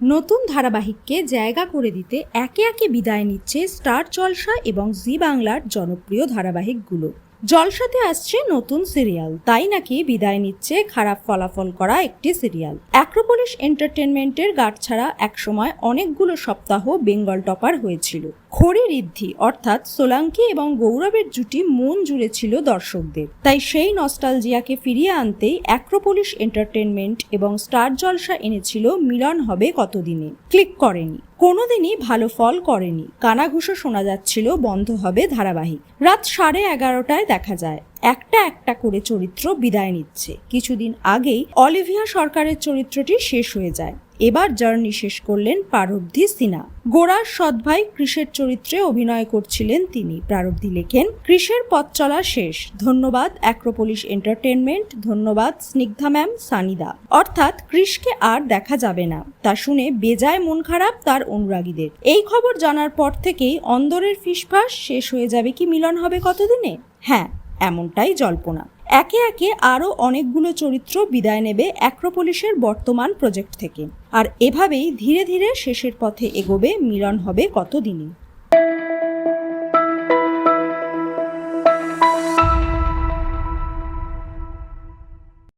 নতুন ধারাবাহিককে জায়গা করে দিতে একে একে বিদায় নিচ্ছে স্টার জলসা এবং জি বাংলার জনপ্রিয় ধারাবাহিকগুলো। জলসাতে আসছে নতুন সিরিয়াল, তাই নাকি বিদায় নিচ্ছে খারাপ ফলাফল করা একটি সিরিয়াল। অ্যাক্রোপলিস এন্টারটেনমেন্টের গাঁটছাড়া একসময় অনেকগুলো সপ্তাহ বেঙ্গল টপার হয়েছিল। খড়ি ঋদ্ধি অর্থাৎ সোলাঙ্কি এবং গৌরবের জুটি মন জুড়ে ছিল দর্শকদের। তাই সেই নস্টালজিয়াকে ফিরিয়ে আনতেই অ্যাক্রোপলিস এন্টারটেনমেন্ট এবং স্টার জলসা এনেছিল মিলন হবে কতদিনে। ক্লিক করেনি, কোনোদিনই ভালো ফল করেনি। কানাঘুষো শোনা যাচ্ছিল বন্ধ হবে ধারাবাহিক। রাত 11:30টায় দেখা যায় একটা একটা করে চরিত্র বিদায় নিচ্ছে। কিছুদিন আগেই অলিভিয়া সরকারের চরিত্রটি শেষ হয়ে যায়। এবার জার্নি শেষ করলেন প্রারব্ধি সিনহা। গোড়ার সৎ ভাই কৃষের চরিত্রে অভিনয় করছিলেন তিনি। প্রারব্ধি লেখেন, কৃষের পথ চলা শেষ। ধন্যবাদ অ্যাক্রোপলিস এন্টারটেনমেন্ট, ধন্যবাদ স্নিগ্ধা ম্যাম, সানিদা। অর্থাৎ কৃষকে আর দেখা যাবে না। তা শুনে বেজায় মন খারাপ তার অনুরাগীদের। এই খবর জানার পর থেকেই অন্দরের ফিসফাস, শেষ হয়ে যাবে কি মিলন হবে কতদিনে। হ্যাঁ, এমনটাই জল্পনা। একে একে আরও অনেকগুলো চরিত্র বিদায় নেবে অ্যাক্রোপলিসের বর্তমান প্রজেক্ট থেকে। আর এভাবেই ধীরে ধীরে শেষের পথে এগোবে মিলন হবে কতদিনে।